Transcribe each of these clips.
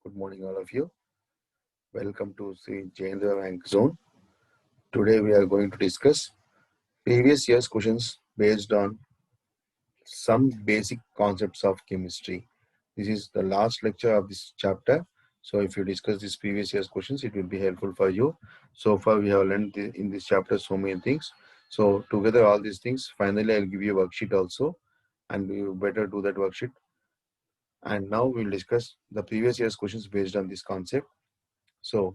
Good morning, all of you. Welcome to the Jayendra Rank Zone. Today we are going to discuss previous year's questions based on some basic concepts of chemistry. This is the last lecture of this chapter. So if you discuss this previous year's questions, it will be helpful for you. So far we have learned in this chapter so many things. So together all these things, finally I'll give you a worksheet also, and you better do that worksheet. And now we'll discuss the previous year's questions based on this concept. So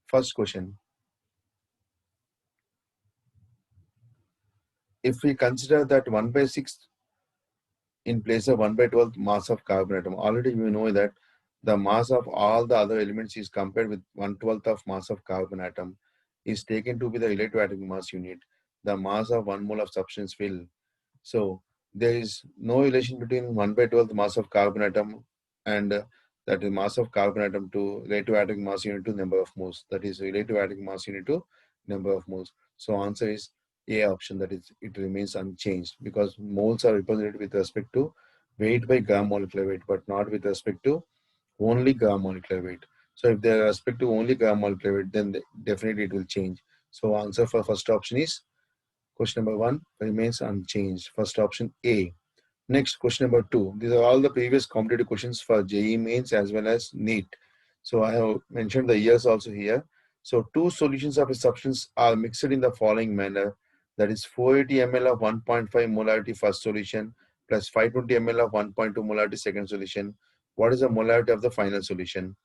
first question. If we consider that 1/6 in place of 1/12 mass of carbon atom, already we know that the mass of all the other elements is compared with 1/12 of mass of carbon atom is taken to be the relative atomic mass unit. The mass of 1 mole of substance will. So there is no relation between 1/12 mass of carbon atom and that is mass of carbon atom to relative atomic mass unit to number of moles. That is relative atomic mass unit to number of moles. So answer is A option, that is it remains unchanged because moles are represented with respect to weight by gram molecular weight, but not with respect to only gram molecular weight. So if they are respect to only gram molecular weight, then definitely it will change. So answer for first option is question number 1 remains unchanged. First option A. Next, question number 2. These are all the previous competitive questions for JEE mains as well as NEET. So I have mentioned the years also here. So two solutions of a substance are mixed in the following manner. That is 480 ml of 1.5 molarity first solution plus 520 ml of 1.2 molarity second solution. What is the molarity of the final solution?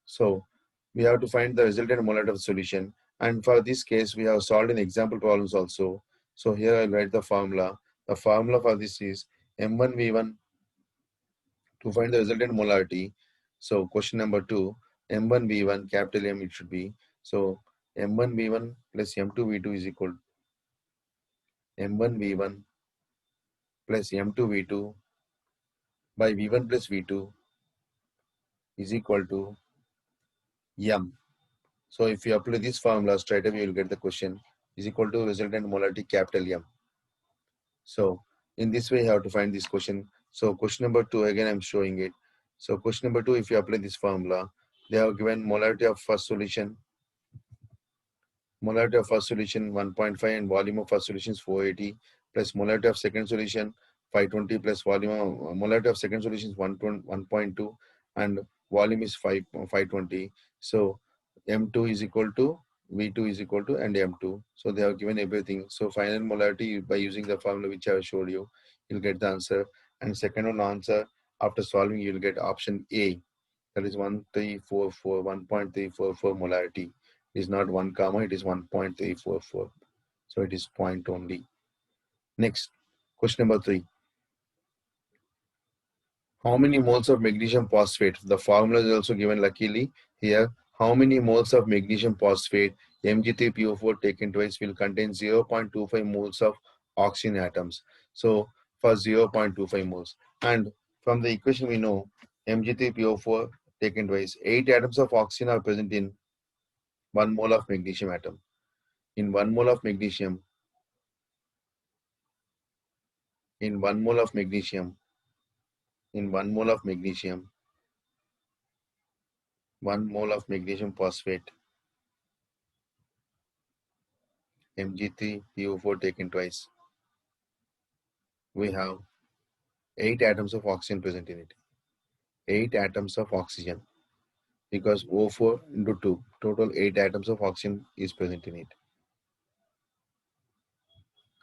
So we have to find the resultant molarity of the solution. And for this case, we have solved in example problems also. So here I'll write the formula. The formula for this is M1V1 to find the resultant molarity. So question number 2, M1V1, capital M it should be. So M1V1 plus M2V2 is equal to M1V1 plus M2V2 by V1 plus V2 is equal to M. So if you apply this formula straight away, you will get the question is equal to resultant molarity capital M. So in this way, you have to find this question. So question number 2, again I'm showing it. So question number 2, if you apply this formula, they have given molarity of first solution 1.5 and volume of first solution is 480 plus molarity of second solution 520 plus volume of molarity of second solution is 1.2 and volume is 520. So M2 is equal to V2 is equal to and M2. So they have given everything. So final molarity by using the formula which I have showed you, you'll get the answer. And second one answer after solving, you'll get option A. That is 1.344 molarity. It is not 1 comma, it is 1.344. So it is point only. Next, question number 3. How many moles of magnesium phosphate? The formula is also given luckily here. How many moles of magnesium phosphate Mg3PO4 taken twice will contain 0.25 moles of oxygen atoms? So for 0.25 moles. And from the equation we know Mg3PO4 taken twice, 8 atoms of oxygen are present in 1 mole of magnesium atom. In 1 mole of magnesium, in 1 mole of magnesium, in 1 mole of magnesium, 1 mole of magnesium phosphate, Mg3PO4 taken twice, we have 8 atoms of oxygen present in it. 8 atoms of oxygen because O4 into 2, total 8 atoms of oxygen is present in it.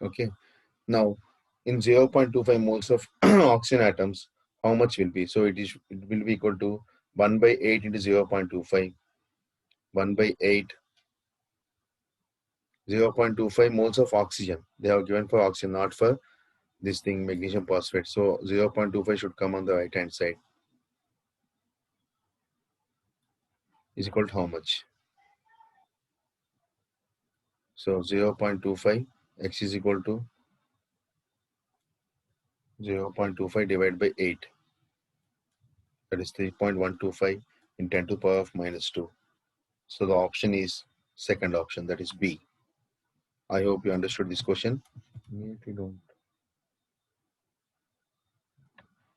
Okay. Now, in 0.25 moles of oxygen atoms, how much will be? So it will be equal to 1 by 8 into 0.25, 1 by 8, 0.25 moles of oxygen. They have given for oxygen, not for this thing, magnesium phosphate. So 0.25 should come on the right hand side. Is equal to how much? So 0.25 x is equal to 0.25 divided by 8. That is 3.125 in 10 to the power of minus 2. So the option is second option, that is B. I hope you understood this question. If you don't.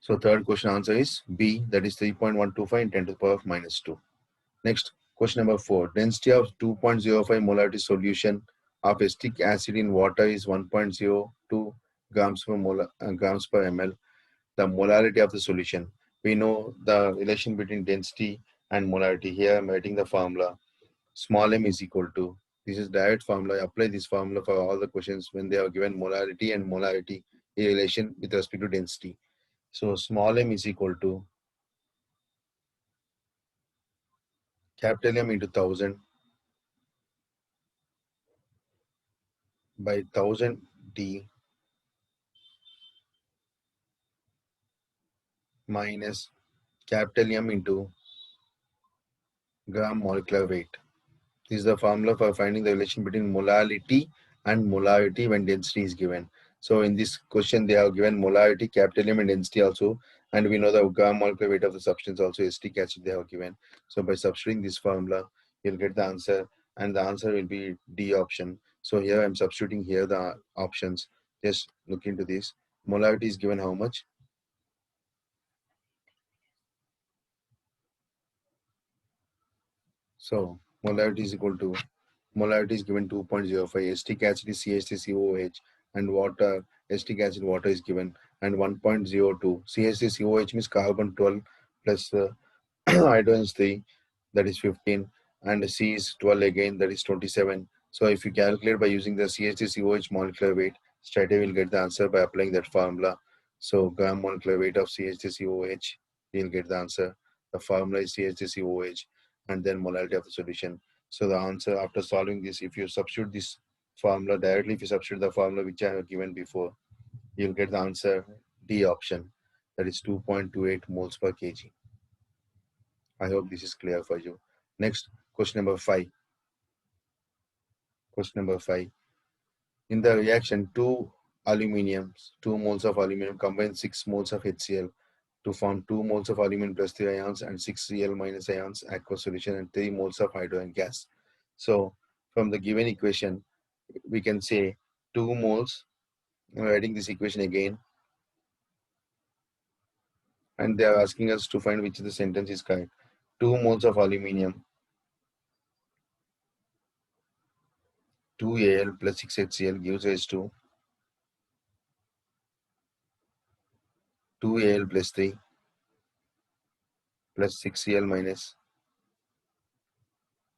So third question answer is B, that is 3.125 in 10 to the power of minus 2. Next, question number 4. Density of 2.05 molarity solution of acetic acid in water is 1.02 grams per ml. The molarity of the solution. We know the relation between density and molarity. Here I'm writing the formula. Small m is equal to, this is direct formula. I apply this formula for all the questions when they are given molarity and molarity in relation with respect to density. So small m is equal to capital M into 1000 by 1000 D minus capital M into gram molecular weight. This is the formula for finding the relation between molality and molarity when density is given. So in this question, they have given molarity, capital M and density also. And we know the gram molecular weight of the substance also, acetic acid they have given. So by substituting this formula, you'll get the answer. And the answer will be D option. So here I'm substituting here the options. Just look into this. Molarity is given how much? So molarity is equal to, molarity is given 2.05, acetic acid is CH3COH, and water, acetic acid water is given, and 1.02. CH3COH means carbon 12 plus hydrogen 3, that is 15, and C is 12 again, that is 27. So if you calculate by using the CH3COH molecular weight, straight away we'll get the answer by applying that formula. So gram molecular weight of CH3COH, we'll get the answer. The formula is CH3COH, and then molarity of the solution. So the answer after solving this, if you substitute this formula directly, if you substitute the formula which I have given before, you'll get the answer D option, that is 2.28 moles per kg. I hope this is clear for you. Next, question number 5. Question number 5. In the reaction, 2 moles of aluminum combine 6 moles of HCl to form 2 moles of aluminum plus 3 ions and 6 Cl minus ions aqueous solution and 3 moles of hydrogen gas. So from the given equation, we can say 2 moles. I'm writing this equation again, and they are asking us to find which of the sentence is correct. 2 moles of aluminum, 2Al plus 6 HCl gives us to 2Al plus 3 plus 6Cl minus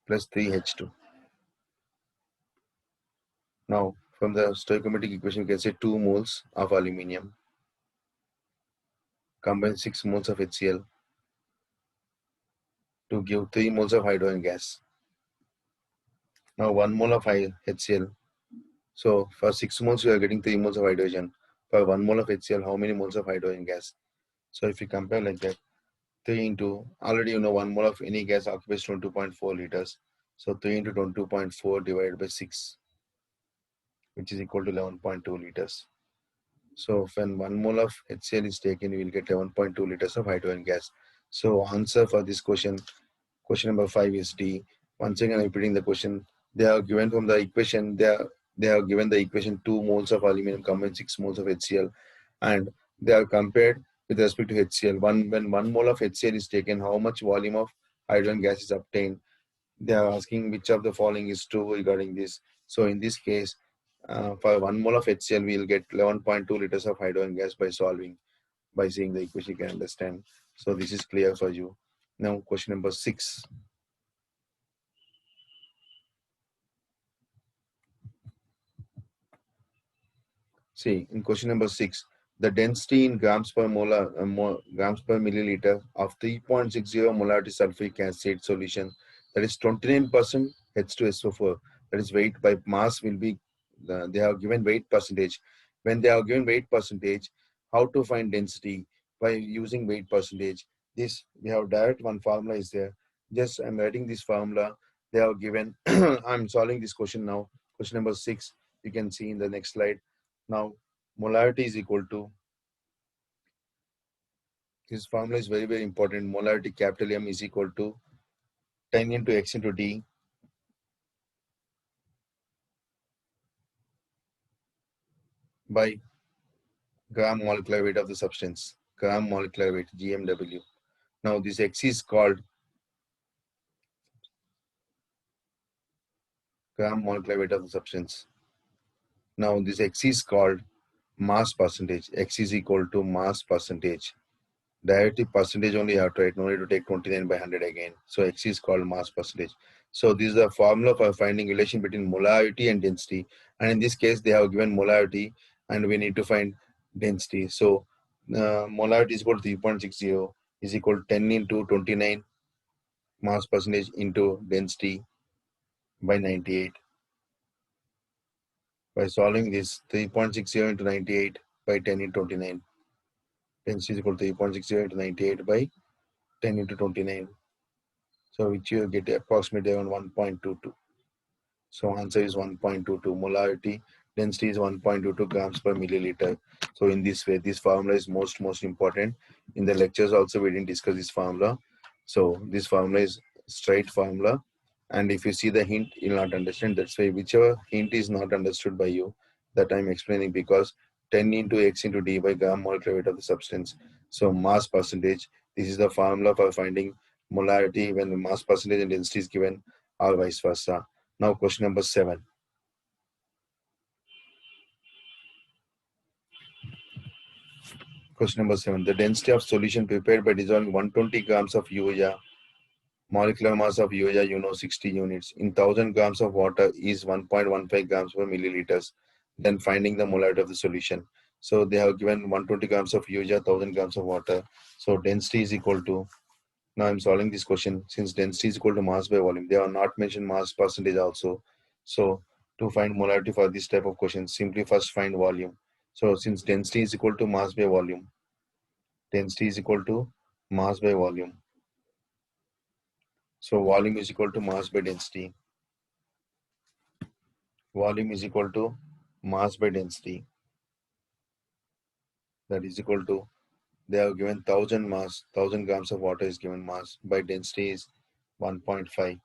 plus 3H2. Now, from the stoichiometric equation, we can say 2 moles of aluminum combine 6 moles of HCl to give 3 moles of hydrogen gas. Now, 1 mole of HCl. So, for 6 moles, we are getting 3 moles of hydrogen. For 1 mole of HCl, how many moles of hydrogen gas? So, if you compare like that, 3 into, already you know 1 mole of any gas occupies 22.4 liters. So, 3 into 22.4 divided by 6, which is equal to 11.2 liters. So when 1 mole of HCl is taken, you will get 11.2 liters of hydrogen gas. So answer for this question, question number 5 is D. Once again, I'm repeating the question. They are given from the equation, they are given the equation 2 moles of aluminum combined 6 moles of HCl, and they are compared with respect to HCl. When 1 mole of HCl is taken, how much volume of hydrogen gas is obtained? They are asking which of the following is true regarding this. So in this case, for 1 mole of HCl, we will get 11.2 liters of hydrogen gas by solving, by seeing the equation you can understand. So this is clear for you. Now question number 6. See, in question number 6, the density in grams per grams per milliliter of 3.60 molarity sulfuric acid solution, that is 29% H2SO4, that is weight by mass will be, they have given weight percentage. When they are given weight percentage, how to find density? By using weight percentage. This, we have direct one formula is there. Just I'm writing this formula. They are given, I'm solving this question now. Question number 6, you can see in the next slide. Now, molarity is equal to, this formula is very, very important. Molarity capital M is equal to 10 into X into D by gram molecular weight of the substance. gram molecular weight, GMW. Now this X is called gram molecular weight of the substance. Now this X is called mass percentage. X is equal to mass percentage. Directly percentage only you have to write, no need to take 29 by 100 again. So X is called mass percentage. So this is the formula for finding relation between molarity and density. And in this case, they have given molarity and we need to find density. So molarity is equal to 3.60 is equal to 10 into 29 mass percentage into density by 98. By solving this, 3.60 into 98 by 10 into 29. Density is equal to 3.60 into 98 by 10 into 29. So which you get approximately around 1.22. So answer is 1.22. Molarity density is 1.22 grams per milliliter. So in this way, this formula is most important. In the lectures also we didn't discuss this formula. So this formula is straight formula. And if you see the hint, you'll not understand. That's why whichever hint is not understood by you, that I'm explaining, because 10 into x into d by gram molecular weight of the substance. So mass percentage, this is the formula for finding molarity when the mass percentage and density is given, or vice versa. Now question number 7. Question number 7. The density of solution prepared by dissolving 120 grams of urea, molecular mass of urea, 60 units, in 1000 grams of water is 1.15 grams per milliliters. Then finding the molarity of the solution. So they have given 120 grams of urea, 1000 grams of water. So density is equal to, now I'm solving this question, since density is equal to mass by volume. They have not mentioned mass percentage also. So to find molarity for this type of question, simply first find volume. So since density is equal to mass by volume, density is equal to mass by volume. So volume is equal to mass by density. Volume is equal to mass by density. That is equal to, they have given 1000 mass, 1000 grams of water is given mass, by density is 1.5,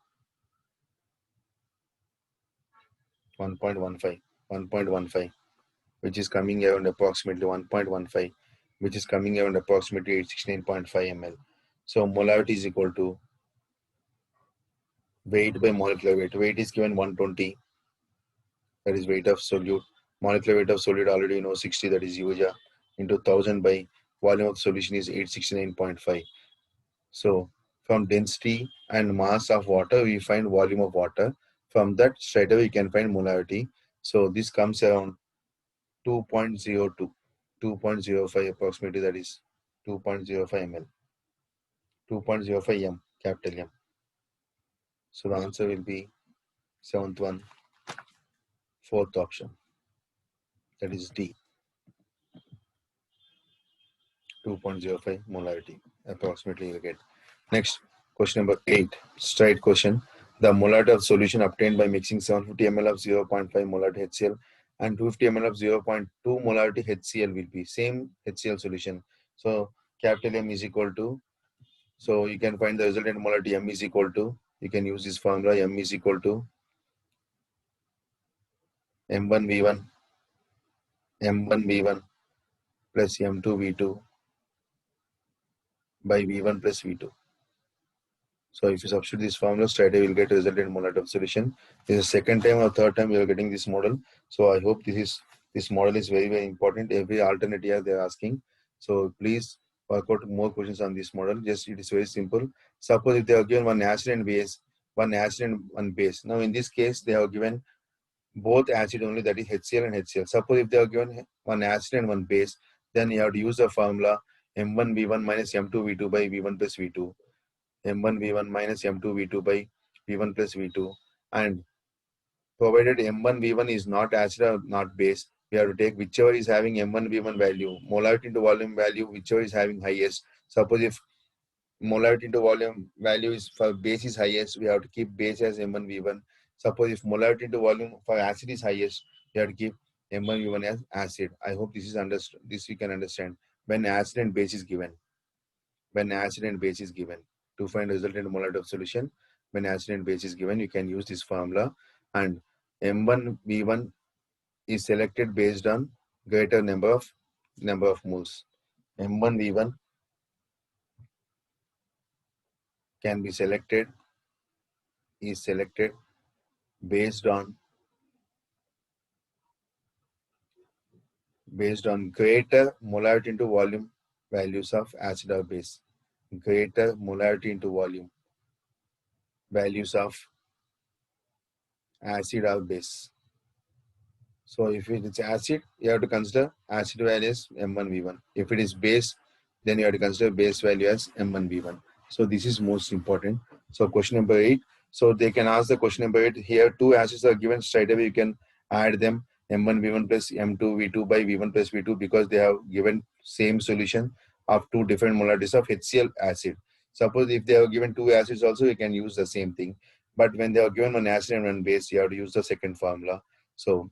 1.15, 1.15, which is coming around approximately 1.15, which is coming around approximately 869.5 ml. So molarity is equal to weight by molecular weight. Weight is given 120, that is weight of solute. Molecular weight of solute already 60, that is urea, into 1000 by volume of the solution is 869.5. So from density and mass of water, we find volume of water. From that, straight away we can find molarity. So this comes around 2.02, 2.05 approximately, that is 2.05 ml, 2.05 m, capital M. So the answer will be seventh one, fourth option, that is D, 2.05 molarity approximately you will get. Next, question number 8, straight question. The molarity of solution obtained by mixing 750 ml of 0.5 molarity HCl and 250 ml of 0.2 molarity HCl will be same HCl solution. So capital M is equal to, so you can find the resultant molarity. M is equal to, you can use this formula, M is equal to M1V1, M1V1 plus M2V2 by V1 plus V2. So if you substitute this formula, straight away you will get resultant molarity of solution. This is the second time or third time you are getting this model. So I hope this model is very important. Every alternate year they are asking. So please work out more questions on this model. Just it is very simple. Suppose if they have given one acid and base, one acid and one base. Now in this case they have given both acid only, that is HCl and HCl. Suppose if they have given one acid and one base, then you have to use the formula M1V1 minus M2V2 by V1 plus V2. M1V1 minus M2V2 by V1 plus V2, and provided M1V1 is not acid or not base, we have to take whichever is having M1V1 value, molarity into volume value, whichever is having highest. Suppose if molarity into volume value is for base is highest, we have to keep base as M1V1. Suppose if molarity into volume for acid is highest, we have to keep M1V1 as acid. I hope this is understood. This you can understand when acid and base is given. When acid and base is given, to find resultant molarity of solution, when acid and base is given, you can use this formula, and M1V1 is selected based on greater number of moles. M1V1 can be selected, is selected based on greater molarity into volume values of acid or base. Greater molarity into volume values of acid or base. So if it is acid, you have to consider acid value as M1V1. If it is base, then you have to consider base value as M1V1. So this is most important. So question number 8. So they can ask the question number 8. Here two acids are given, straight away you can add them M1V1 plus M2V2 by V1 plus V2 because they have given same solution of two different molarities of HCl acid. Suppose if they have given two acids also, you can use the same thing. But when they are given one acid and one base, you have to use the second formula. So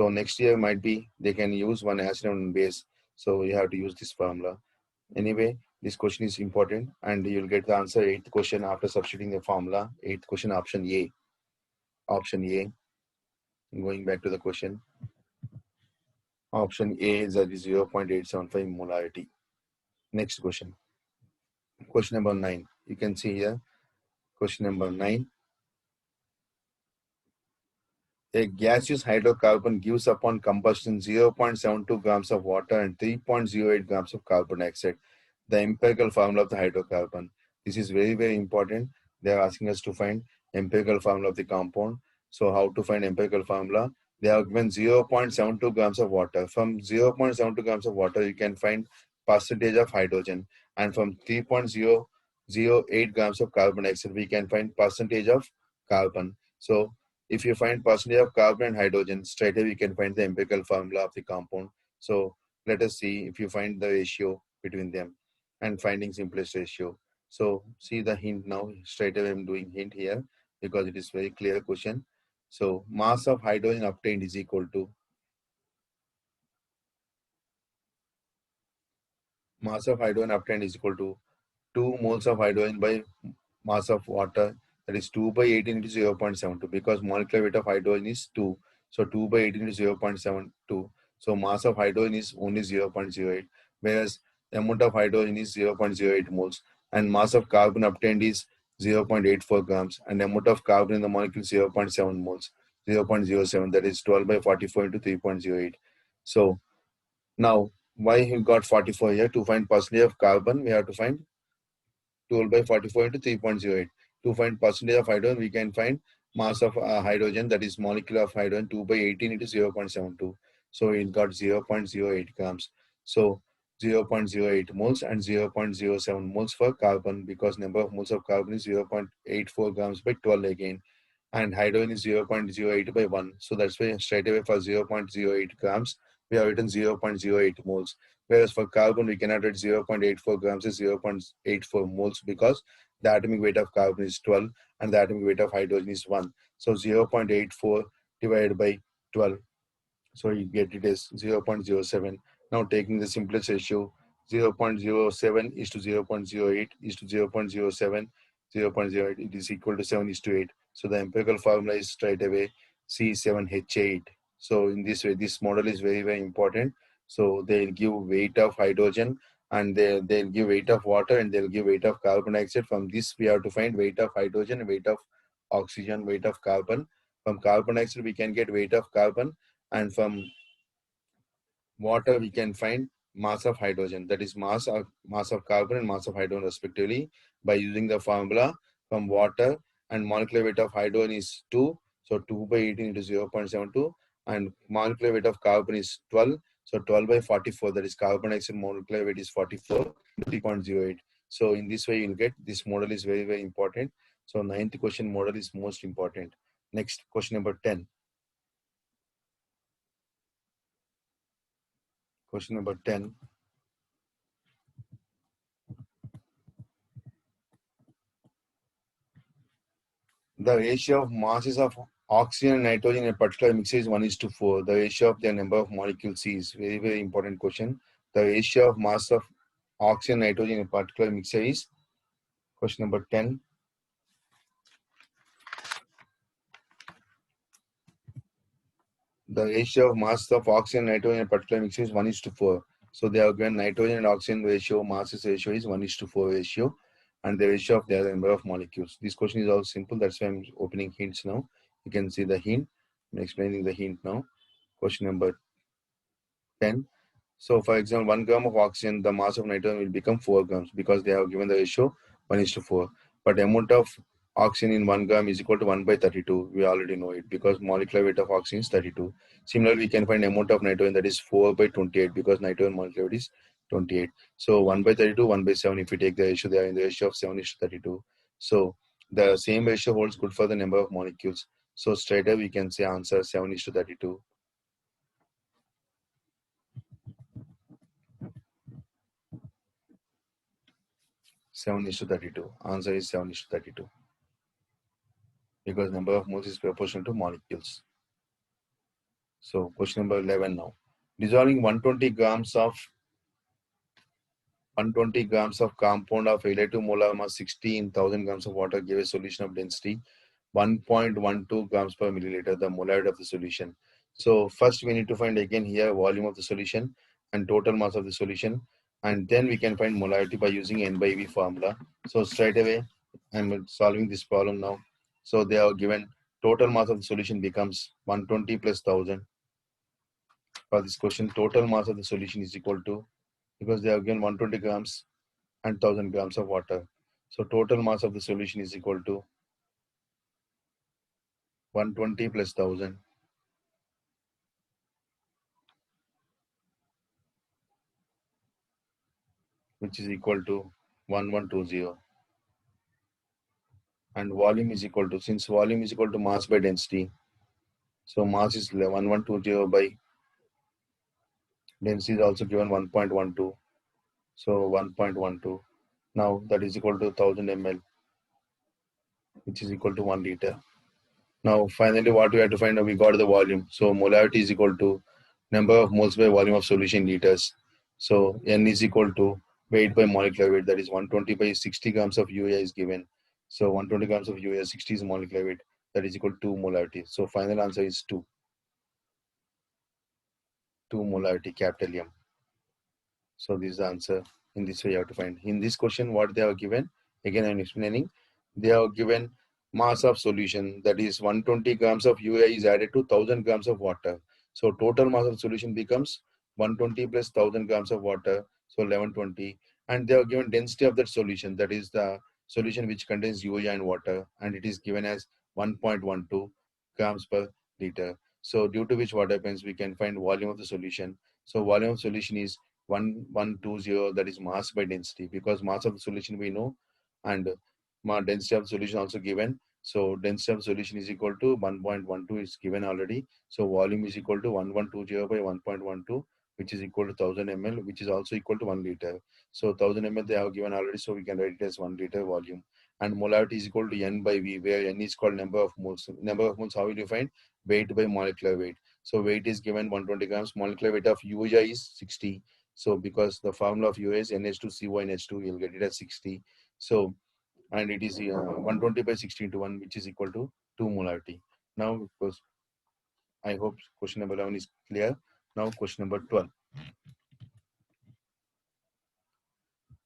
next year might be they can use one acid and one base. So you have to use this formula. Anyway, this question is important and you'll get the answer 8th question after substituting the formula. 8th question, option A. Option A. Going back to the question. Option A is that is 0.875 molarity. Next question. Question number 9. You can see here. Question number 9. A gaseous hydrocarbon gives upon combustion 0.72 grams of water and 3.08 grams of carbon dioxide. The empirical formula of the hydrocarbon. This is very, very important. They are asking us to find empirical formula of the compound. So how to find empirical formula? They are given 0.72 grams of water. From 0.72 grams of water, you can find percentage of hydrogen. And from 3.008 grams of carbon dioxide, we can find percentage of carbon. So if you find percentage of carbon and hydrogen, straight away you can find the empirical formula of the compound. So let us see if you find the ratio between them and finding simplest ratio. So see the hint now. Straight away I'm doing hint here because it is very clear question. So mass of hydrogen obtained is equal to mass of hydrogen obtained is equal to 2 moles of hydrogen by mass of water, that is 2 by 18 into 0.72 because molecular weight of hydrogen is 2. So 2 by 18 into 0.72. So mass of hydrogen is only 0.08 whereas the amount of hydrogen is 0.08 moles and mass of carbon obtained is 0.84 grams and the amount of carbon in the molecule is 0.7 moles, 0.07, that is 12 by 44 into 3.08. So now why we got 44 here? To find percentage of carbon we have to find 12 by 44 into 3.08. To find percentage of hydrogen, we can find mass of hydrogen, that is molecule of hydrogen, 2 by 18 into 0.72. So it got 0.08 grams. So 0.08 moles and 0.07 moles for carbon because number of moles of carbon is 0.84 grams by 12 again. And hydrogen is 0.08 by 1. So that's why straight away for 0.08 grams, we have written 0.08 moles. Whereas for carbon, we cannot write 0.84 grams is 0.84 moles because the atomic weight of carbon is 12 and the atomic weight of hydrogen is 1. So 0.84 divided by 12. So you get it as 0.07. Now taking the simplest ratio, 0.07 is to 0.08 is to 0.07, 0.08, it is equal to 7 is to 8. So the empirical formula is straight away C7H8. So in this way, this model is very, very important. So they'll give weight of hydrogen and they'll give weight of water and they'll give weight of carbon dioxide. From this, we have to find weight of hydrogen, weight of oxygen, weight of carbon. From carbon dioxide, we can get weight of carbon, and from water we can find mass of hydrogen, that is mass of carbon and mass of hydrogen respectively by using the formula from water. And molecular weight of hydrogen is 2, so 2 by 18 into 0.72, and molecular weight of carbon is 12, so 12 by 44, that is carbon dioxide molecular weight is 44, 3.08. So in this way you'll get this model is very, very important. So ninth question model is most important. Next question number 10. Question number 10. The ratio of masses of oxygen and nitrogen in a particular mixture is 1:4. The ratio of their number of molecules is very, very important question. The ratio of mass of oxygen and nitrogen in a particular mixture is question number 10. The ratio of mass of oxygen and nitrogen in a particular mixture is 1:4. So they have given nitrogen and oxygen ratio, masses ratio is 1:4 ratio, and the ratio of the number of molecules. This question is all simple. That's why I'm opening hints now. You can see the hint. I'm explaining the hint now. Question number 10. So, for example, 1 gram of oxygen, the mass of nitrogen will become 4 grams because they have given the ratio 1:4. But the amount of oxygen in 1 gram is equal to 1 by 32. We already know it because molecular weight of oxygen is 32. Similarly, we can find the amount of nitrogen, that is 4 by 28 because nitrogen molecular weight is 28. So 1 by 32, 1 by 7. If we take the ratio, they are in the ratio of 7:32. So the same ratio holds good for the number of molecules. So straight away we can say answer 7:32. 7:32. Answer is 7:32 because number of moles is proportional to molecules. So question number 11 now. Dissolving 120 grams of compound of relative molar mass 60 in 1000 grams of water gave a solution of density 1.12 grams per milliliter, the molarity of the solution. So first we need to find again here volume of the solution and total mass of the solution, and then we can find molarity by using N by V formula. So straight away I'm solving this problem now. So they are given total mass of the solution becomes 120 plus 1000. For this question, total mass of the solution is equal to, because they have given 120 grams and 1000 grams of water. So total mass of the solution is equal to 120 plus 1000, which is equal to 1120. And volume is equal to, since volume is equal to mass by density, so mass is 1120 by density is also given 1.12. So 1.12. Now that is equal to 1000 ml, which is equal to 1 liter. Now finally what we have to find out, we got the volume. So molarity is equal to number of moles by volume of solution liters. So N is equal to weight by molecular weight, that is 120 by 60 grams of urea is given. So 120 grams of urea, 60 is molecular weight, that is equal to 2 molarity. So final answer is 2 molarity, capital M. So this is the answer. In this way you have to find. In this question what they have given, again I am explaining, they have given mass of solution, that is 120 grams of urea is added to 1000 grams of water. So total mass of solution becomes 120 plus 1000 grams of water, so 1120. And they have given density of that solution, that is the solution which contains urea and water, and it is given as 1.12 grams per liter. So due to which what happens, we can find volume of the solution. So volume of solution is 1120, that is mass by density, because mass of the solution we know, and density of the solution also given. So density of the solution is equal to 1.12 is given already. So volume is equal to 1120 by 1.12, which is equal to 1000 ml, which is also equal to 1 liter. So 1000 ml they have given already, so we can write it as 1 liter volume. And molarity is equal to N by V, where N is called number of moles. Number of moles, how will you find? Weight by molecular weight. So weight is given 120 grams, molecular weight of urea is 60. So because the formula of U is NH2CO NH2, you'll get it as 60. So, and it is 120 by 60 into 1, which is equal to 2 molarity. Now, of course, I hope question number 11 is clear. Now, question number 12.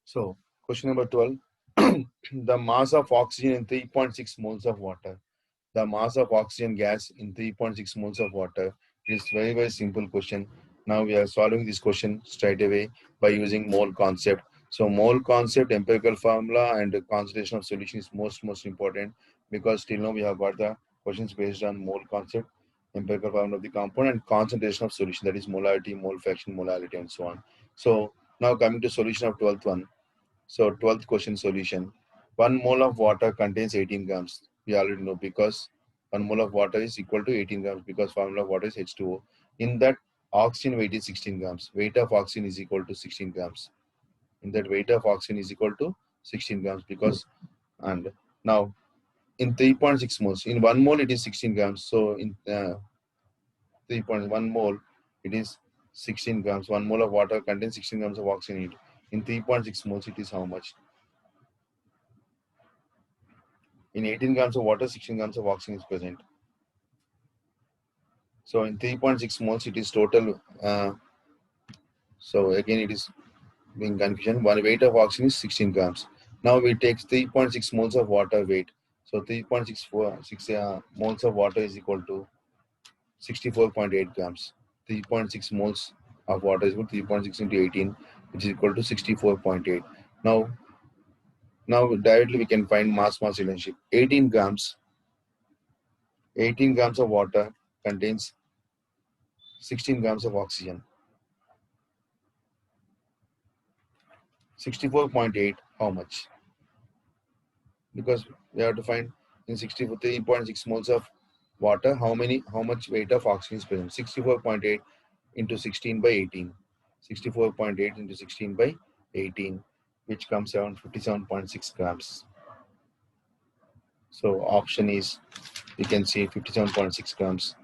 So, question number 12. The mass of oxygen in 3.6 moles of water. The mass of oxygen gas in 3.6 moles of water. It is very, very simple question. Now we are solving this question straight away by using mole concept. So mole concept, empirical formula, and the concentration of solution is most important, because till now we have got the questions based on mole concept, empirical formula of the compound, and concentration of solution, that is molarity, mole fraction, molality, and so on. So now coming to solution of 12th one. So 12th question solution. 1 mole of water contains 18 grams. We already know, because 1 mole of water is equal to 18 grams, because formula of water is H2O. In that, oxygen weight is 16 grams. Weight of oxygen is equal to 16 grams. In that, weight of oxygen is equal to 16 grams, because, and now in 3.6 moles, in 1 mole it is 16 grams. So in 3.1 mole it is 16 grams. 1 mole of water contains 16 grams of oxygen in it. In 3.6 moles it is how much? In 18 grams of water, 16 grams of oxygen is present. So in 3.6 moles, it is total So again, it is being confusion. One weight of oxygen is 16 grams. Now we take 3.6 moles of water weight. So 3.64 moles of water is equal to 64.8 grams. 3.6 moles of water is equal to 3.6 into 18, which is equal to 64.8. Now, now directly we can find mass relationship. 18 grams of water contains 16 grams of oxygen. 64.8, how much? Because we have to find in 63.6 moles of water, how much weight of oxygen is present. 64.8 into 16 by 18. 64.8 into 16 by 18, which comes around 57.6 grams. So option is, we can see 57.6 grams.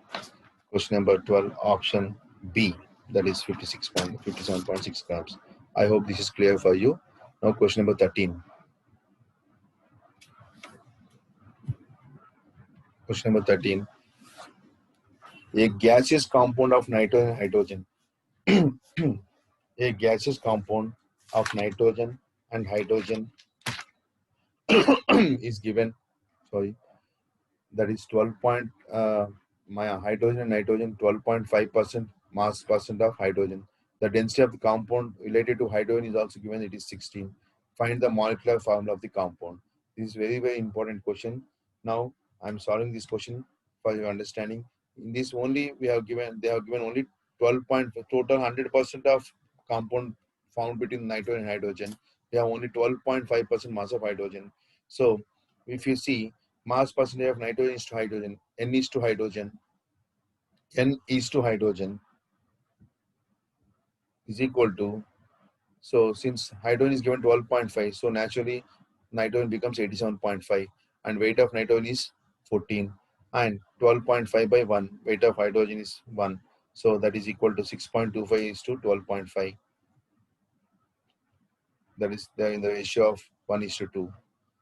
Question number 12, option B, that is 57.6 grams. I hope this is clear for you. Now question number 13. Question number 13. A gaseous compound of nitrogen and hydrogen. A gaseous compound of nitrogen and hydrogen is given, sorry, that is 12 point, my hydrogen and nitrogen 12.5% mass percent of hydrogen. The density of the compound related to hydrogen is also given, it is 16. Find the molecular formula of the compound. This is very important question. Now I'm solving this question for your understanding. In this only we have given, they have given only 12 point, total 100% of compound found between nitrogen and hydrogen. They have only 12.5% mass of hydrogen. So if you see, mass percentage of nitrogen is to hydrogen, N is to hydrogen, N is to hydrogen is equal to, so since hydrogen is given 12.5, so naturally nitrogen becomes 87.5 and weight of nitrogen is 14 and 12.5 by 1, weight of hydrogen is 1. So that is equal to 6.25 is to 12.5. That is there in the ratio of 1 is to 2.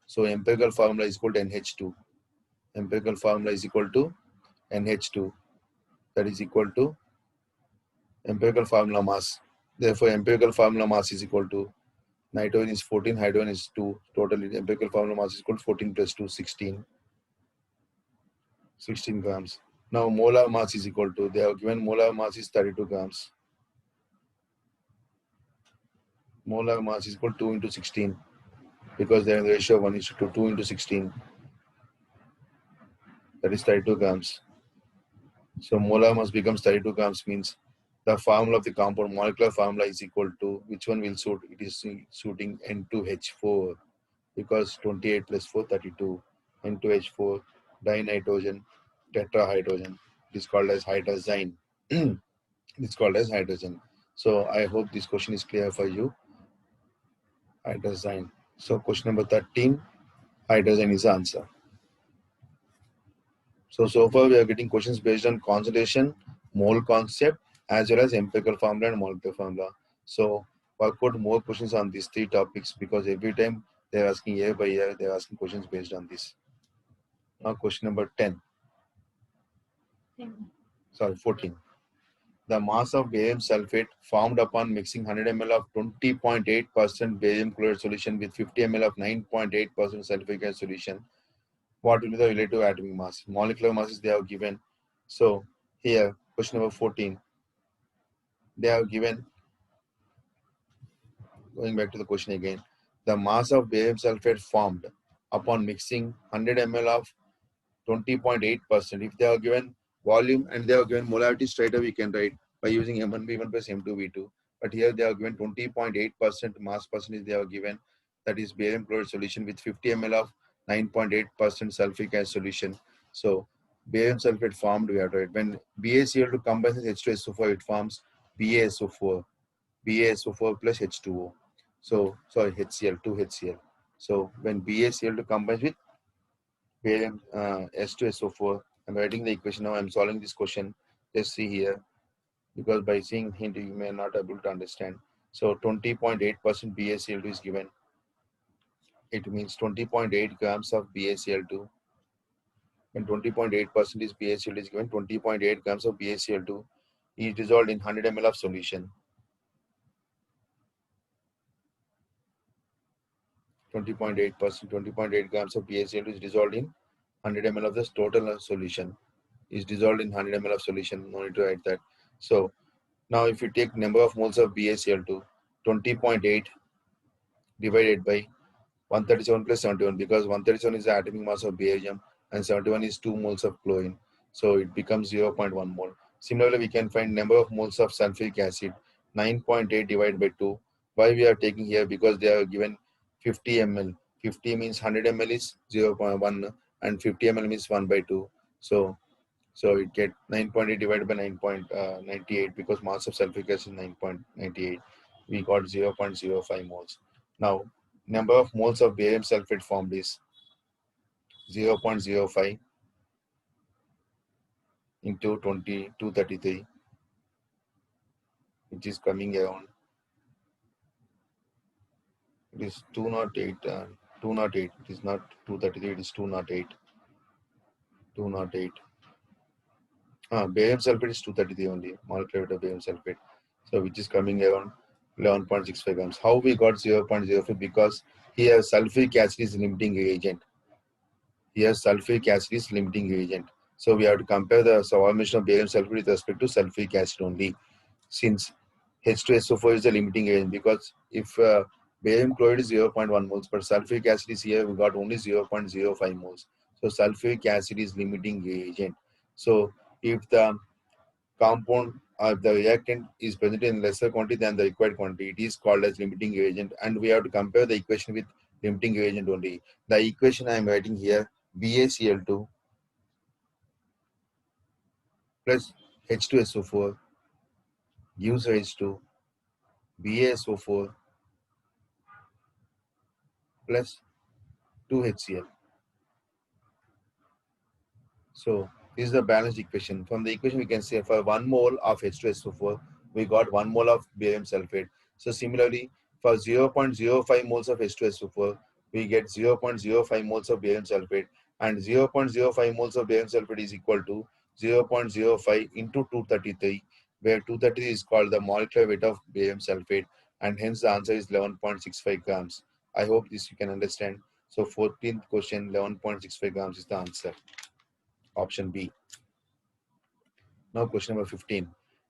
So empirical formula is equal to NH2. Empirical formula is equal to NH2. That is equal to empirical formula mass. Therefore, empirical formula mass is equal to nitrogen is 14, hydrogen is 2. Total empirical formula mass is equal to 14 plus 2, 16. 16 grams. Now, molar mass is equal to, they have given molar mass is 32 grams. Molar mass is equal to 2 into 16 because they have the ratio of 1 is to 2 into 16. That is 32 grams. So, molar mass becomes 32 grams means the formula of the compound, molecular formula is equal to, which one will suit? It is suiting N2H4 because 28 plus 4, 32. N2H4, dinitrogen, tetrahydrogen. It is called as hydrazine. It's called as hydrogen. So I hope this question is clear for you. Hydrazine. So question number 13, hydrazine is the answer. So far we are getting questions based on concentration, mole concept, as well as empirical formula and molecular formula. So work out more questions on these three topics because every time they are asking year by year, they are asking questions based on this. Now question number 10. Sorry, 14. The mass of barium sulfate formed upon mixing 100 ml of 20.8% barium chloride solution with 50 ml of 9.8% sulfuric acid solution. What will be the relative atomic mass? Molecular masses they have given. So here, question number 14, they have given, going back to the question again, the mass of barium sulfate formed upon mixing 100 ml of 20.8%. If they are given volume and they are given molarity, straight away we can write by using M1V1 plus M2V2. But here they are given 20.8% mass percentage they are given, that is barium chloride solution with 50 ml of 9.8% sulfuric acid solution. So barium sulfate formed, we have to write. When BaCl2 combines with H2SO4, it forms BaSO4, BaSO4 plus H2O. So sorry, HCl, 2HCl. So when BaCl2 combines with barium S2SO4. I'm writing the equation now. I'm solving this question. Let's see here, because by seeing hint you may not able to understand. So 20.8% BaCl2 is given. It means 20.8 grams of BaCl2. When 20.8% is BaCl2 is given, 20.8 grams of BaCl2 is dissolved in 100 ml of solution. 20.8%, 20.8 grams of BaCl2 is dissolved in 100 ml of this total solution. Is dissolved in 100 ml of solution. No need to write that. So now if you take number of moles of BaCl2, 20.8 divided by 137 plus 71, because 137 is the atomic mass of barium and 71 is 2 moles of chlorine. So it becomes 0.1 mole. Similarly, we can find number of moles of sulfuric acid, 9.8 divided by 2. Why we are taking here? Because they are given 50 ml. 50 means 100 ml is 0.1 and 50 ml means 1 by 2. So it get 9.8 divided by 9.98 because mass of sulfuric acid is 9.98. We got 0.05 moles. Now, number of moles of barium sulfate formed is 0.05 into 233, which is coming around. It is 208. 208. It is not 233. It is 208. 208. Barium sulfate is 233 only. Molecular weight of barium sulfate. So which is coming around 11.65 grams. How we got 0.05? Because here sulfuric acid is limiting reagent. Here sulfuric acid is limiting reagent. So we have to compare the formation of barium sulfate with respect to sulfuric acid only. Since H2SO4 is the limiting reagent, because if barium chloride is 0.1 moles, but sulfuric acid is here, we got only 0.05 moles. So sulfuric acid is limiting reagent. So if the compound or the reactant is present in lesser quantity than the required quantity, it is called as limiting reagent, and we have to compare the equation with limiting reagent only. The equation I am writing here, BaCl2 plus H2SO4 gives rise to BaSO4 plus 2HCl. So this is the balanced equation. From the equation we can say for 1 mole of H2SO4, we got 1 mole of barium sulfate. So similarly, for 0.05 moles of H2SO4, we get 0.05 moles of barium sulfate, and 0.05 moles of barium sulfate is equal to 0.05 into 233, where 233 is called the molecular weight of barium sulfate, and hence the answer is 11.65 grams. I hope this you can understand. So 14th question, 11.65 grams is the answer. Option B. Now question number 15.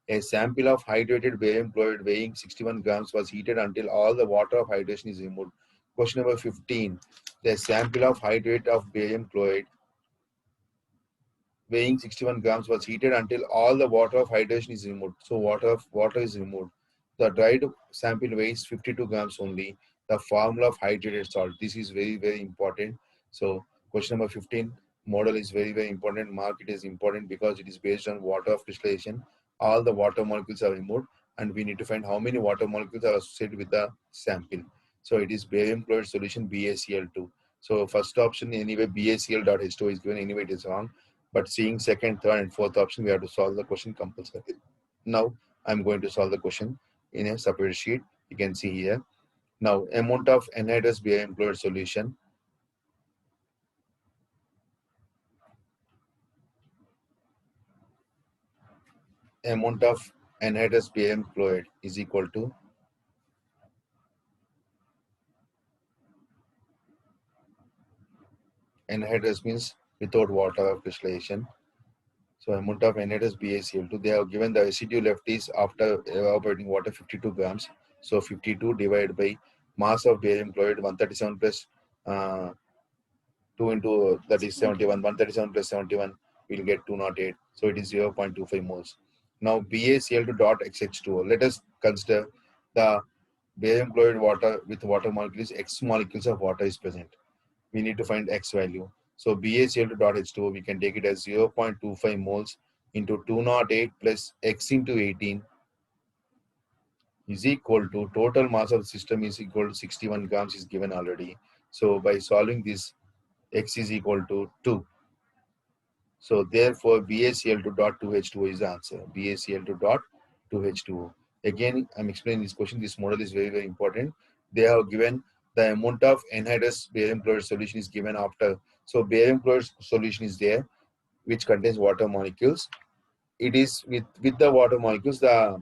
A sample of hydrated barium chloride weighing 61 grams was heated until all the water of hydration is removed. Question number 15. The sample of hydrate of barium chloride weighing 61 grams was heated until all the water of hydration is removed. So water is removed. The dried sample weighs 52 grams only. The formula of hydrated salt. This is very, very important. So question number 15. Model is very, very important. Mark it is important because it is based on water of crystallization. All the water molecules are removed, and we need to find how many water molecules are associated with the sample. So it is barium chloride solution BaCl2. So first option anyway BaCl.H2 is given, anyway it is wrong. But seeing second, third, and fourth option, we have to solve the question compulsory. Now, I'm going to solve the question in a separate sheet. You can see here. Now, amount of anhydrous barium chloride solution. Amount of anhydrous barium chloride is equal to anhydrous means without water of crystallization. So amount of anhydrous BaCl2, they have given the residue left is after evaporating water 52 grams. So 52 divided by mass of barium chloride 137 plus 2 into that is 71. 137 plus 71 will get 208. So it is 0.25 moles. Now BaCl2 dot XH2O. Let us consider the barium chloride water with water molecules. X molecules of water is present. We need to find X value. So BaCl2 dot H2O, we can take it as 0.25 moles into 208 plus X into 18 is equal to total mass of the system is equal to 61 grams is given already. So by solving this, X is equal to 2. So therefore BaCl2 dot 2H2O is the answer. BaCl2 dot 2H2O. Again, I'm explaining this question. This model is very, very important. They have given the amount of anhydrous barium chloride solution is given after. So barium chloride solution is there, which contains water molecules. It is with the water molecules, the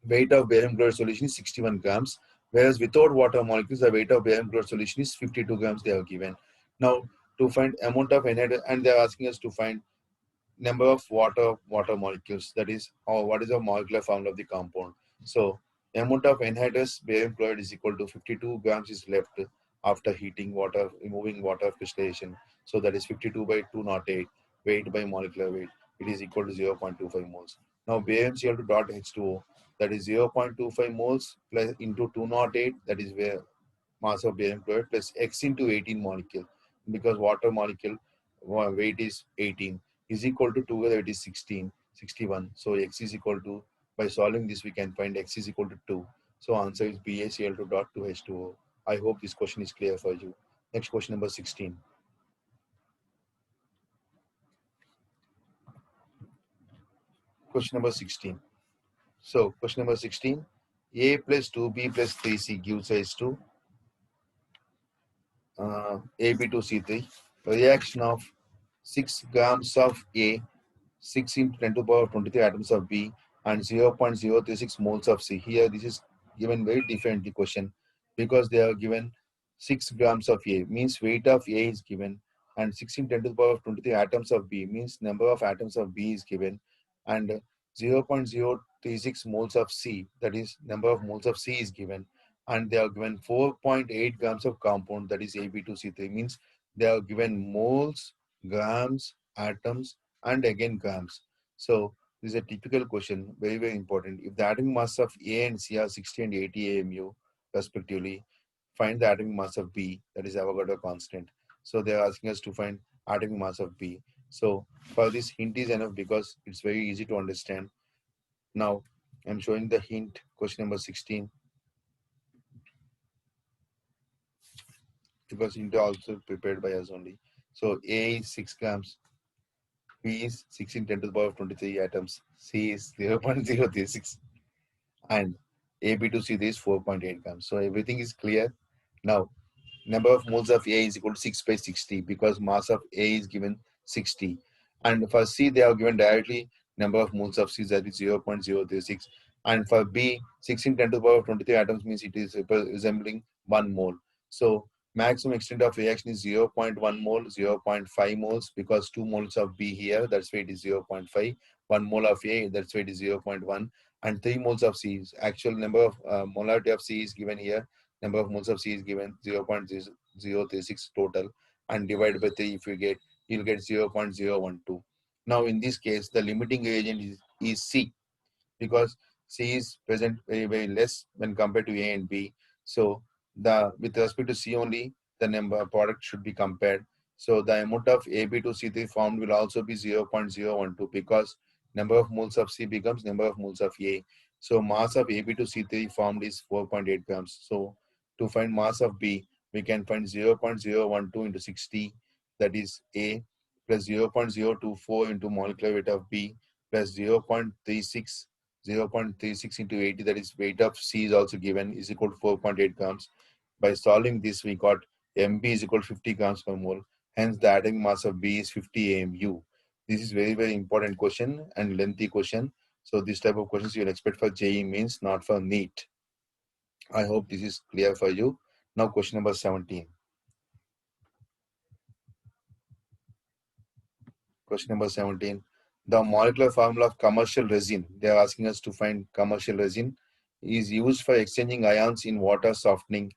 weight of barium chloride solution is 61 grams. Whereas without water molecules, the weight of barium chloride solution is 52 grams they are given. Now, to find amount of anhydrous, and they are asking us to find number of water molecules, that is, or what is the molecular formula of the compound. So amount of anhydrous barium chloride is equal to 52 grams is left after heating water, removing water crystallization. So that is 52 by 208, weight by molecular weight, it is equal to 0.25 moles. Now barium Cl2 dot H2O, that is 0.25 moles plus into 208, that is where mass of barium chloride, plus X into 18 molecule, because water molecule weight is 18, is equal to together it is 16, 61. So X is equal to, by solving this we can find X is equal to 2. So answer is BaCl2 dot 2H2O. I hope this question is clear for you. Next question number 16. Question number 16. So question number 16. A plus 2B plus 3C gives rise to AB2C3. Reaction of 6 grams of A, 6 into 10 to the power of 23 atoms of B, and 0.036 moles of C. Here, this is given very differently question, because they are given 6 grams of A, means weight of A is given, and 6 into 10 to the power of 23 atoms of B, means number of atoms of B is given, and 0.036 moles of C, that is number of moles of C is given, and they are given 4.8 grams of compound, that is AB2C3, means they are given moles, grams, atoms, and again grams. So this is a typical question, very, very important. If the atomic mass of A and C are 60 and 80 AMU respectively, find the atomic mass of B, that is Avogadro constant. So they are asking us to find atomic mass of B. So for this hint is enough because it's very easy to understand. Now I'm showing the hint, question number 16, because hint also prepared by us only. So A is 6 grams, B is 16 10 to the power of 23 atoms, C is 0.036, and AB2C is 4.8 grams. So everything is clear. Now, number of moles of A is equal to 6 by 60 because mass of A is given 60. And for C, they are given directly number of moles of C, that is 0.036. And for B, 16 10 to the power of 23 atoms means it is resembling 1 mole. So maximum extent of reaction is 0.1 mole, 0.5 moles, because 2 moles of B here, that's why it is 0.5. 1 mole of A, that's why it is 0.1. And 3 moles of C. Actual number of molarity of C is given here. Number of moles of C is given 0.036 total, and divided by 3 if you get, you'll get 0.012. Now in this case, the limiting reagent is C, because C is present very, very less when compared to A and B. So the with respect to C only, the number product should be compared. So the amount of AB to C3 formed will also be 0.012 because number of moles of C becomes number of moles of A. So mass of AB to C3 formed is 4.8 grams. So to find mass of B, we can find 0.012 into 60, that is A, plus 0.024 into molecular weight of B, plus 0.36 0.36 into 80, that is weight of C is also given, is equal to 4.8 grams. By solving this, we got Mb is equal to 50 grams per mole. Hence, the atomic mass of B is 50 AMU. This is very, very important question and lengthy question. So this type of questions you'll expect for JE means, not for NEET. I hope this is clear for you. Now question number 17. Question number 17. The molecular formula of commercial resin, they are asking us to find commercial resin, is used for exchanging ions in water softening.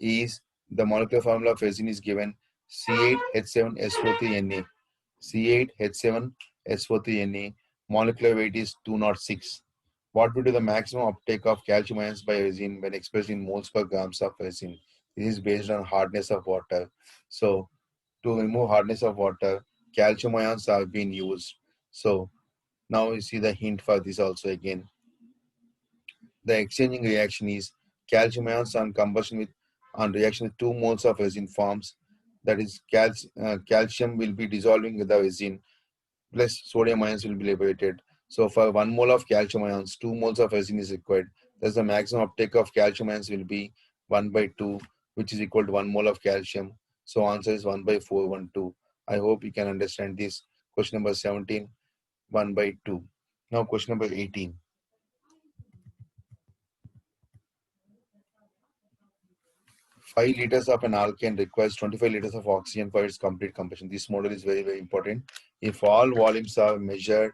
Is the molecular formula of resin is given C8H7SO3Na. C8H7SO3Na. Molecular weight is 206. What would be the maximum uptake of calcium ions by resin when expressed in moles per grams of resin? This is based on hardness of water. So to remove hardness of water, calcium ions are being used. So now you see the hint for this also again. The exchanging reaction is calcium ions on combustion with, on reaction with 2 moles of resin forms. That is calcium will be dissolving with the resin, plus sodium ions will be liberated. So for 1 mole of calcium ions, 2 moles of resin is required. Thus the maximum uptake of calcium ions will be 1 by 2, which is equal to 1 mole of calcium. So answer is 1 by 412. I hope you can understand this. Question number 17, 1 by 2. Now question number 18. 5 liters of an alkane requires 25 liters of oxygen for its complete combustion. This model is very, very important. If all volumes are measured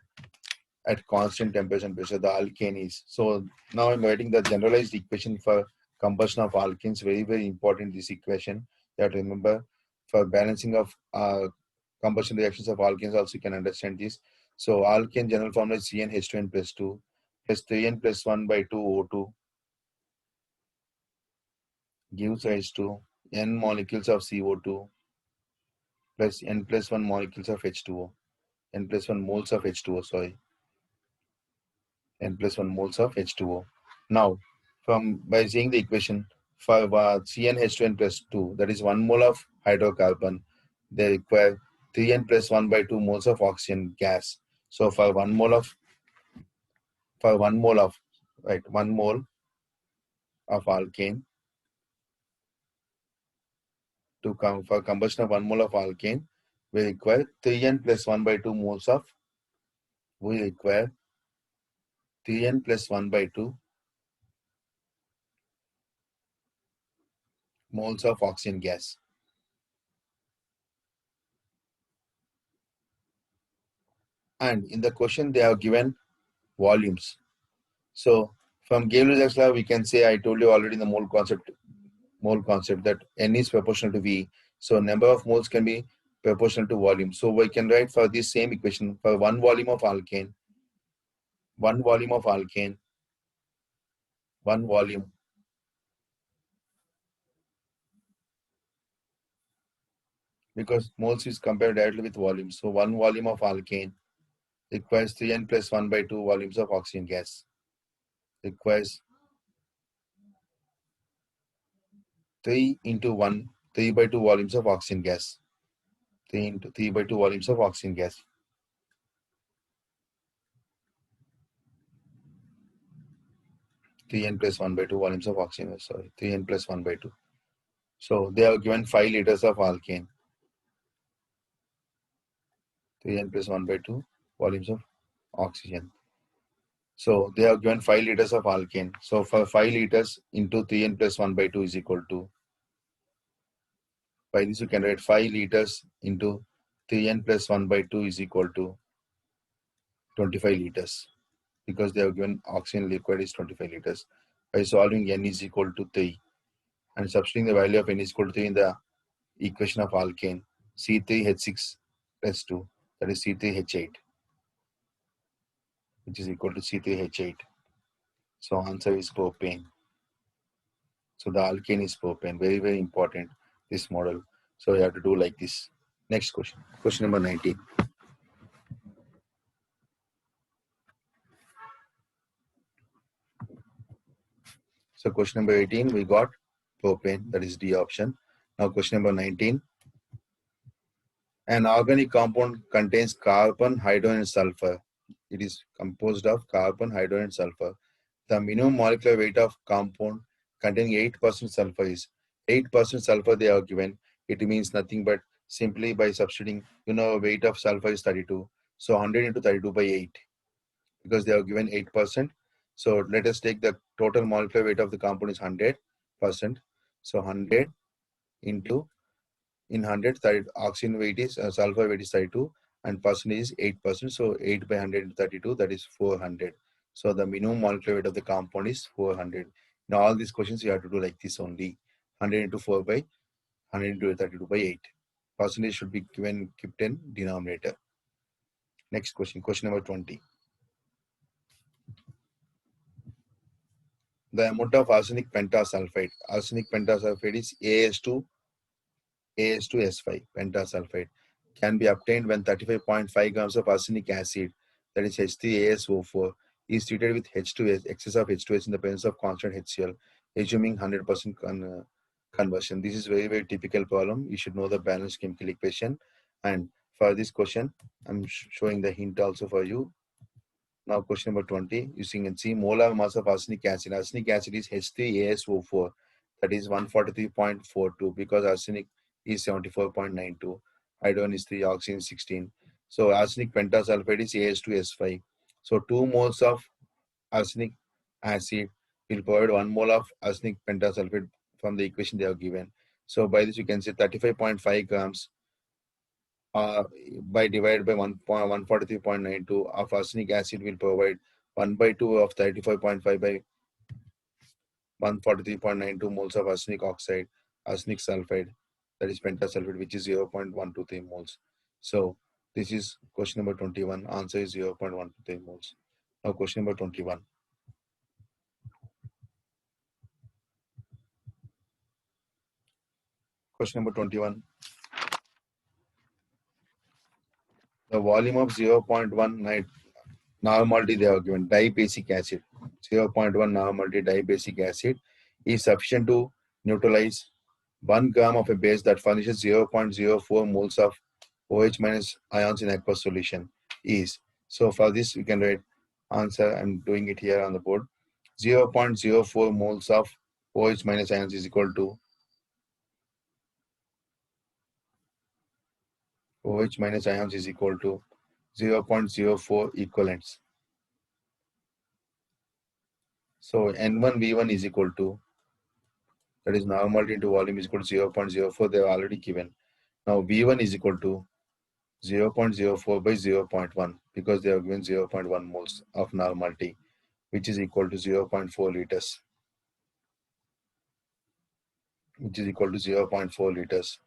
at constant temperature and pressure, the alkane is. So now I'm writing the generalized equation for combustion of alkenes. Very, very important, this equation. You have to remember for balancing of combustion reactions of alkenes also you can understand this. So alkane general formula is CnH2n plus 2 plus 3n plus 1 by 2 O2 gives rise to n molecules of CO2 plus n plus 1 molecules of H2O, n plus 1 moles of H2O, sorry, n plus 1 moles of H2O. Now, by seeing the equation for CnH2n plus 2, that is 1 mole of hydrocarbon, they require 3n plus 1 by 2 moles of oxygen gas. So for 1 mole of, right, 1 mole of alkane, to come for combustion of 1 mole of alkane, we require 3n plus 1 by 2 moles of, we require 3n plus 1 by 2 moles of oxygen gas. And in the question, they have given volumes. So from Gay-Lussac's law, we can say, I told you already in the mole concept that N is proportional to V. So number of moles can be proportional to volume. So we can write for this same equation for one volume of alkane, one volume of alkane, one volume, because moles is compared directly with volume. So one volume of alkane requires 3n plus 1 by 2 volumes of oxygen gas. Requires 3 into 1, 3 by 2 volumes of oxygen gas. 3 into 3 by 2 volumes of oxygen gas. 3n plus 1 by 2 volumes of oxygen gas, sorry, 3n plus 1 by 2. So they are given 5 liters of alkane. 3n plus 1 by 2 volumes of oxygen. So they are given 5 liters of alkane. So for 5 liters into 3n plus 1 by 2 is equal to, by this you can write 5 liters into 3n plus 1 by 2 is equal to 25 liters, because they have given oxygen liquid is 25 liters. By solving n is equal to 3 and substituting the value of n is equal to 3 in the equation of alkane, C3H6 plus 2, that is C3H8, which is equal to C3H8. So answer is propane. So the alkane is propane. Very, very important, this model. So you have to do like this. Next question. Question number 19. So question number 18, we got propane, that is D option. Now question number 19. An organic compound contains carbon, hydrogen, and sulfur. It is composed of carbon, hydrogen, and sulfur. The minimum molecular weight of compound containing 8% sulfur is 8% sulfur they are given. It means nothing but simply by substituting, weight of sulfur is 32. So 100 into 32 by 8, because they are given 8%. So let us take the total molecular weight of the compound is 100%. So 100 into, in 100, oxygen weight is, sulfur weight is 32 and percentage is 8%. So 8 by 100 into 32, that is 400. So the minimum molecular weight of the compound is 400. Now all these questions you have to do like this only. 100 into 4 by 100 into 32 by 8. Percentage should be given, kept in denominator. Next question, question number 20. The amount of arsenic pentasulfide. Arsenic pentasulfide is AS2S5 pentasulfide can be obtained when 35.5 grams of arsenic acid, that is H3ASO4, is treated with H2S, excess of H2S in the presence of constant HCl, assuming 100% conversion. This is very, very typical problem. You should know the balanced chemical equation. And for this question, I'm showing the hint also for you. Now question number 20, you can see molar mass of arsenic acid. Arsenic acid is H3ASO4, that is 143.42, because arsenic is 74.92. Hydrogen is 3, oxygen is 16. So arsenic pentasulfide is AS2S5. So 2 moles of arsenic acid will provide 1 mole of arsenic pentasulfide from the equation they have given. So by this you can say 35.5 grams by divided by 143.92 of arsenic acid will provide 1 by 2 of 35.5 by 143.92 moles of arsenic oxide, arsenic sulfide, that is pentasulfide, which is 0.123 moles. So this is question number 21. Answer is 0.123 moles. Now question number 21. Question number 21. The volume of 0.19 normality they are given dibasic acid. 0.1 normality dibasic acid is sufficient to neutralize 1 gram of a base that furnishes 0.04 moles of OH minus ions in aqueous solution is. So for this we can write answer. I'm doing it here on the board. 0.04 moles of OH minus ions is equal to OH minus ions is equal to 0.04 equivalents. So N1V1 is equal to, that is normality into volume, is equal to 0.04. They are already given. Now V1 is equal to 0.04 by 0.1 because they are given 0.1 moles of normality, which is equal to 0.4 liters. Which is equal to 0.4 liters.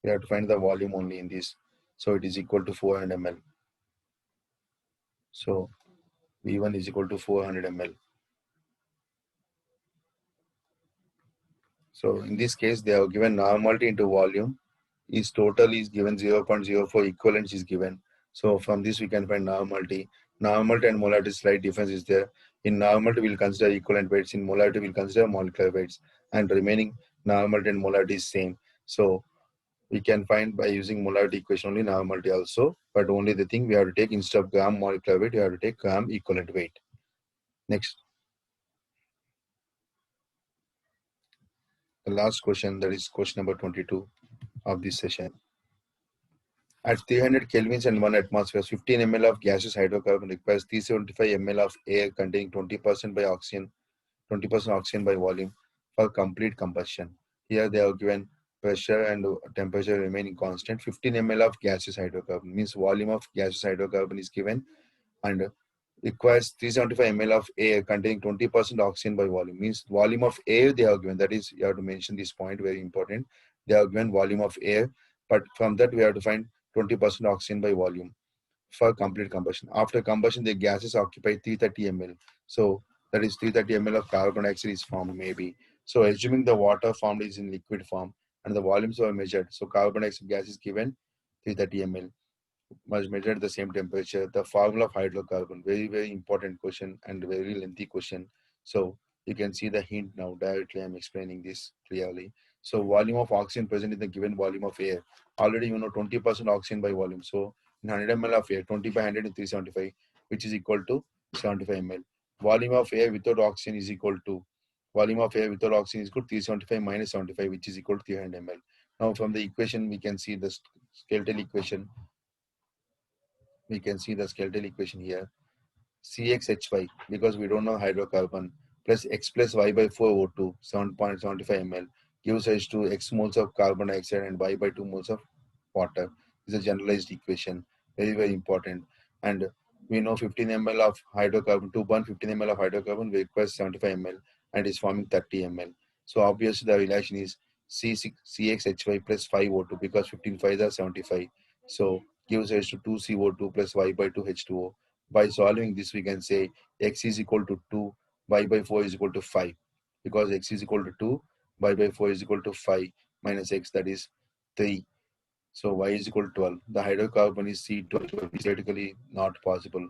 We have to find the volume only in this. So it is equal to 400 ml. So V1 is equal to 400 ml. So in this case, they have given normality into volume is total is given 0.04, equivalence is given. So from this we can find normality. Normality and molarity slight difference is there. In normality we'll consider equivalent weights. In molarity we'll consider molecular weights, and remaining normality and molarity is same. So we can find by using molarity equation only normality also, but only the thing we have to take, instead of gram molecular weight, you have to take gram equivalent weight. Next, the last question, that is question number 22 of this session. At 300 kelvins and 1 atmosphere, 15 ml of gaseous hydrocarbon requires 375 ml of air containing 20% by oxygen, 20% oxygen by volume for complete combustion. Here they are given pressure and temperature remaining constant. 15 ml of gaseous hydrocarbon means volume of gaseous hydrocarbon is given, and requires 375 ml of air containing 20% oxygen by volume. Means volume of air they have given. That is, you have to mention this point, very important. They have given volume of air, but from that we have to find 20% oxygen by volume for complete combustion. After combustion, the gases occupy 330 ml. So that is 330 ml of carbon dioxide is formed maybe. So assuming the water formed is in liquid form and the volumes were measured. So carbon dioxide gas is given 330 ml. Must measure at the same temperature. The formula of hydrocarbon, very, very important question and very lengthy question. So you can see the hint now. Directly I'm explaining this clearly. So volume of oxygen present in the given volume of air. Already you know 20% oxygen by volume. So in 100 ml of air, 20 by 100 is 375, which is equal to 75 ml. Volume of air without oxygen is equal to, volume of air without oxygen is equal to 375 minus 75, which is equal to 300 ml. Now from the equation we can see the skeletal equation. We can see the skeletal equation here. CXHY, because we don't know hydrocarbon, plus X plus Y by 4 O2, 7.75 ml, gives rise to X moles of carbon dioxide and Y by 2 moles of water. This is a generalized equation, very, very important. And we know 15 ml of hydrocarbon, to burn 15 ml of hydrocarbon, we require 75 ml and is forming 30 ml. So obviously the relation is CXHY plus 5O2 because 15 5s are 75. So gives rise to 2CO2 plus Y by 2 H2O. By solving this, we can say X is equal to 2, Y by 4 is equal to 5. Because X is equal to 2, Y by 4 is equal to 5 minus X, that is 3. So Y is equal to 12. The hydrocarbon is C12, is theoretically not possible.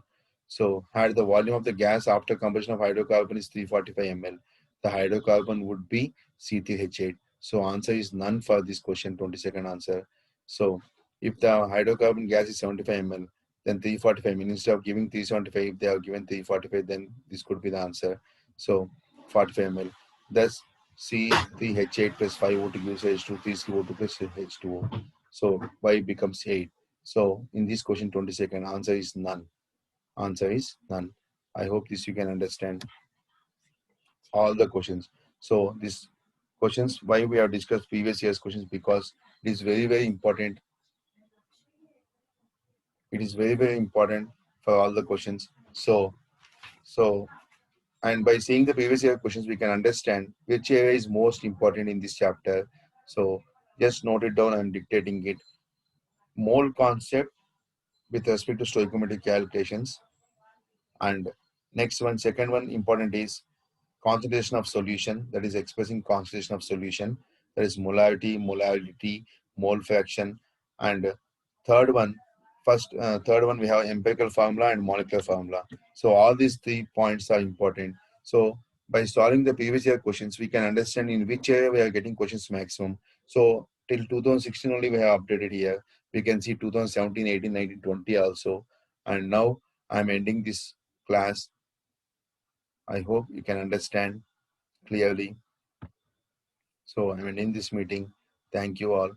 So had the volume of the gas after combustion of hydrocarbon is 345 ml, the hydrocarbon would be C3H8. So answer is none for this question, 22nd answer. So if the hydrocarbon gas is 75 ml, then 345 ml. Instead of giving 375, if they have given 345, then this could be the answer. So 45 ml. Thus C3H8 plus 5O2 gives H2, 3CO2 plus H2O. So Y becomes 8. So in this question 22nd, answer is none. Answer is none. I hope this you can understand all the questions. So these questions, why we have discussed previous year's questions, because it is very, very important. It is very, very important for all the questions. So and by seeing the previous year questions, we can understand which area is most important in this chapter. So just note it down. I'm dictating it. Mole concept with respect to stoichiometric calculations. And next one, second one important is concentration of solution, that is expressing concentration of solution, that is molarity, molality, mole fraction. And third one, third one, we have empirical formula and molecular formula. So all these 3 points are important. So by solving the previous year questions, we can understand in which area we are getting questions maximum. So till 2016 only we have updated here. We can see 2017, 18, 19, 20 also. And now I'm ending this class. I hope you can understand clearly. So I'm ending this meeting. Thank you all.